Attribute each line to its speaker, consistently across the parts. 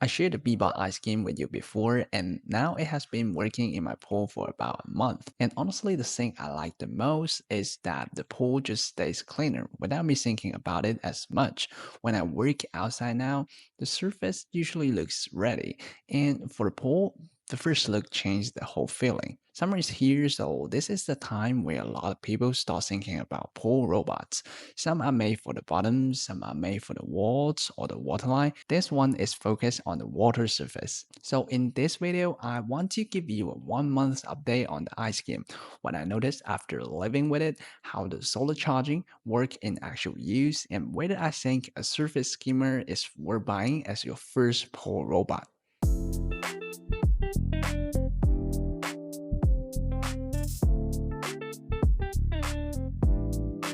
Speaker 1: I shared the Beatbot iSkim with you before, and now it has been working in my pool for about a month. And honestly, the thing I like the most is that the pool just stays cleaner without me thinking about it as much. When I work outside now, the surface usually looks ready, and for the pool, the first look changed the whole feeling. Summer is here, so this is the time where a lot of people start thinking about pool robots. Some are made for the bottom, some are made for the walls or the waterline. This one is focused on the water surface. So in this video, I want to give you a 1 month update on the ice skim. What I noticed after living with it, how the solar charging work in actual use, and whether I think a surface skimmer is worth buying as your first pool robot.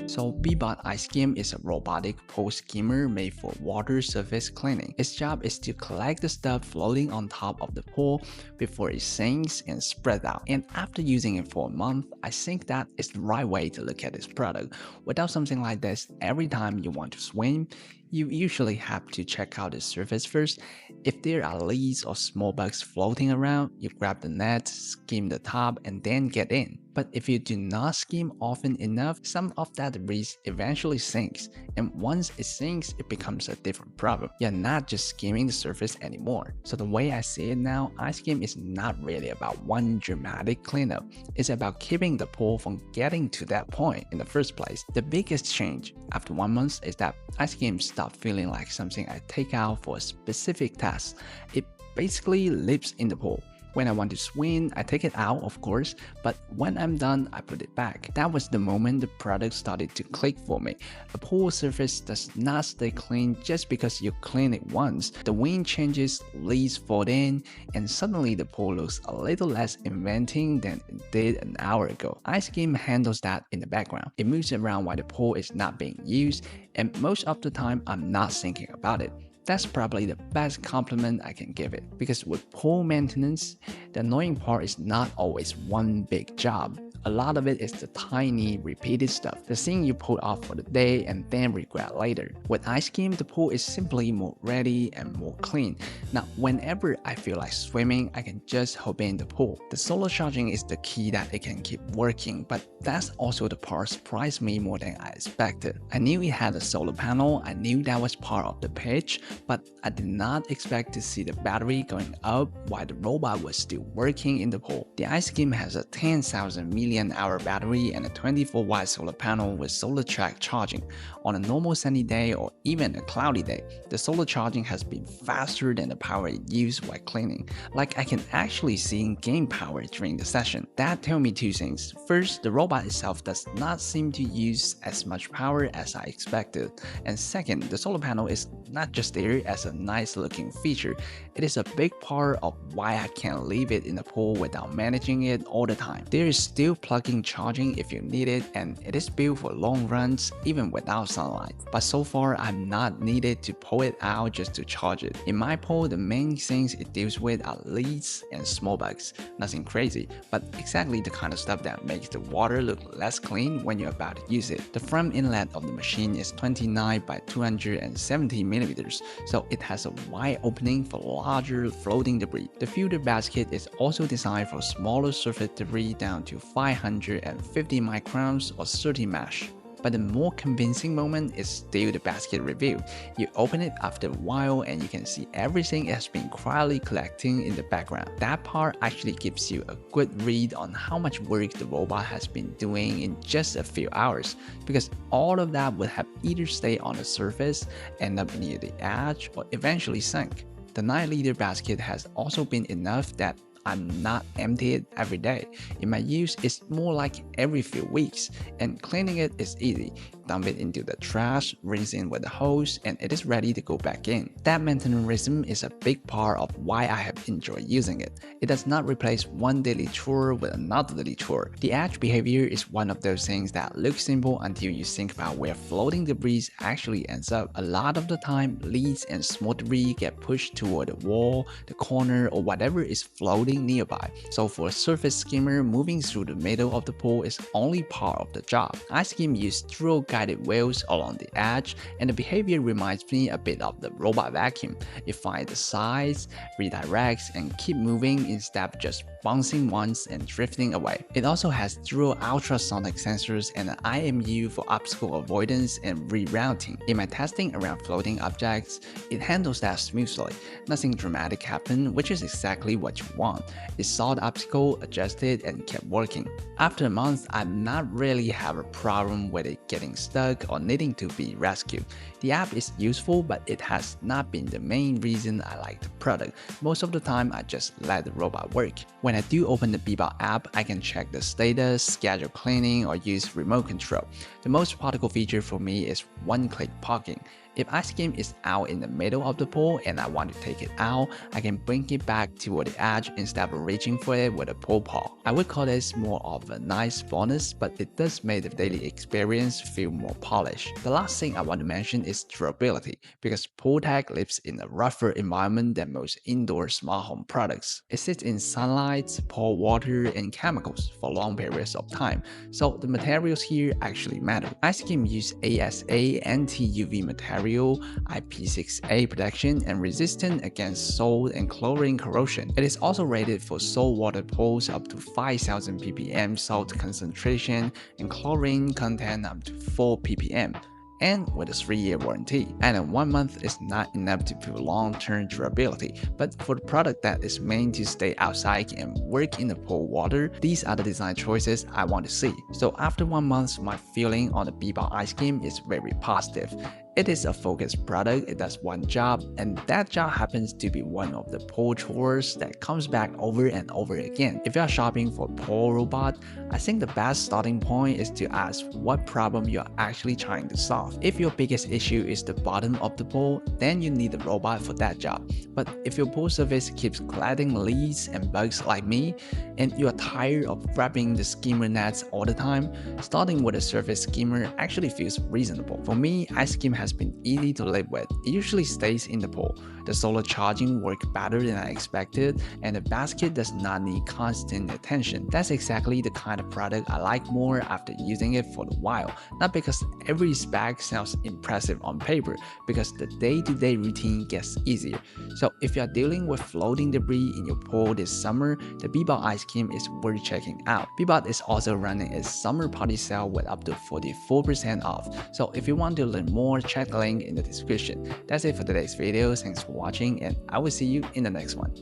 Speaker 1: So Beatbot iSkim is a robotic pole skimmer made for water surface cleaning. Its job is to collect the stuff floating on top of the pool before it sinks and spreads out. And after using it for a month, I think that is the right way to look at this product. Without something like this, every time you want to swim, you usually have to check out the surface first. If there are leaves or small bugs floating around, you grab the net, skim the top, and then get in. But if you do not skim often enough, some of that debris eventually sinks, and once it sinks, it becomes a different problem. You're not just skimming the surface anymore. So the way I see it now, ice skim is not really about one dramatic cleanup. It's about keeping the pool from getting to that point in the first place. The biggest change after 1 month is that ice skim stopped feeling like something I take out for a specific task. It basically lives in the pool. When I want to swim, I take it out, of course, but when I'm done, I put it back. That was the moment the product started to click for me. A pool surface does not stay clean just because you clean it once. The wind changes, leaves fall in, and suddenly the pool looks a little less inviting than it did an hour ago. Ice Skim handles that in the background. It moves around while the pool is not being used, and most of the time, I'm not thinking about it. That's probably the best compliment I can give it, because with pool maintenance, the annoying part is not always one big job. A lot of it is the tiny, repeated stuff, the thing you put off for the day and then regret later. With ice skim, the pool is simply more ready and more clean. Now, whenever I feel like swimming, I can just hop in the pool. The solar charging is the key that it can keep working, but that's also the part surprised me more than I expected. I knew it had a solar panel, I knew that was part of the pitch, but I did not expect to see the battery going up while the robot was still working in the pool. The ice skim has a 10,000 milliamp-hour battery and a 24-watt solar panel with solar track charging. On a normal sunny day or even a cloudy day, the solar charging has been faster than the power it used while cleaning. Like I can actually see gain power during the session. That tells me two things. First, the robot itself does not seem to use as much power as I expected. And second, the solar panel is not just there as a nice looking feature, it is a big part of why I can't leave it in the pool without managing it all the time. There is still plug-in charging if you need it, and it is built for long runs even without sunlight. But so far, I've not needed to pull it out just to charge it. In my pool, the main things it deals with are leaves and small bugs. Nothing crazy, but exactly the kind of stuff that makes the water look less clean when you're about to use it. The front inlet of the machine is 29 by 270 millimeters, so it has a wide opening for larger floating debris. The filter basket is also designed for smaller surface debris down to 550 microns or 30 mesh. But the more convincing moment is still the basket review. You open it after a while and you can see everything has been quietly collecting in the background. That part actually gives you a good read on how much work the robot has been doing in just a few hours, because all of that would have either stayed on the surface, end up near the edge, or eventually sunk. The 9-liter basket has also been enough that I'm not empty it every day. In my use, it's more like every few weeks, and cleaning it is easy. Dump it into the trash, rinse it with a hose, and it is ready to go back in. That maintenance rhythm is a big part of why I have enjoyed using it. It does not replace one daily chore with another daily chore. The edge behavior is one of those things that looks simple until you think about where floating debris actually ends up. A lot of the time, leaves and small debris get pushed toward the wall, the corner, or whatever is floating nearby. So for a surface skimmer, moving through the middle of the pool is only part of the job. iSkim uses through guided wheels along the edge, and the behavior reminds me a bit of the robot vacuum. It finds the sides, redirects, and keep moving instead of just bouncing once and drifting away. It also has dual ultrasonic sensors and an IMU for obstacle avoidance and rerouting. In my testing around floating objects, it handles that smoothly. Nothing dramatic happened, which is exactly what you want. It saw the obstacle, adjusted, and kept working. After a month, I did not really have a problem with it getting stuck or needing to be rescued. The app is useful, but it has not been the main reason I like the product. Most of the time, I just let the robot work. When I do open the Beatbot app, I can check the status, schedule cleaning, or use remote control. The most practical feature for me is one-click parking. If iSkim is out in the middle of the pool and I want to take it out, I can bring it back toward the edge instead of reaching for it with a pull paw. I would call this more of a nice bonus, but it does make the daily experience feel more polished. The last thing I want to mention is durability, because pool tech lives in a rougher environment than most indoor smart home products. It sits in sunlight, pool water, and chemicals for long periods of time, so the materials here actually matter. iSkim uses ASA anti-UV material, IP6A protection, and resistant against salt and chlorine corrosion. It is also rated for saltwater pools up to 5,000 ppm salt concentration and chlorine content up to 4 ppm. And with a 3-year warranty. And a 1 month is not enough to prove long-term durability, but for the product that is meant to stay outside and work in the pool water, these are the design choices I want to see. So after 1 month, my feeling on the Beatbot iSkim is very positive. It is a focused product, it does one job, and that job happens to be one of the pool chores that comes back over and over again. If you are shopping for a pool robot, I think the best starting point is to ask what problem you are actually trying to solve. If your biggest issue is the bottom of the pool, then you need a robot for that job. But if your pool surface keeps collecting leaves and bugs like me, and you are tired of wrapping the skimmer nets all the time, starting with a surface skimmer actually feels reasonable. For me, iSkim has been easy to live with. It usually stays in the pool. The solar charging worked better than I expected, and the basket does not need constant attention. That's exactly the kind of product I like more after using it for a while. Not because every spec sounds impressive on paper, because the day-to-day routine gets easier. So if you are dealing with floating debris in your pool this summer, the Beatbot iSkim is worth checking out. Beatbot is also running a summer party sale with up to 44% off. So if you want to learn more, check the link in the description. That's it for today's video. Thanks for watching, and I will see you in the next one.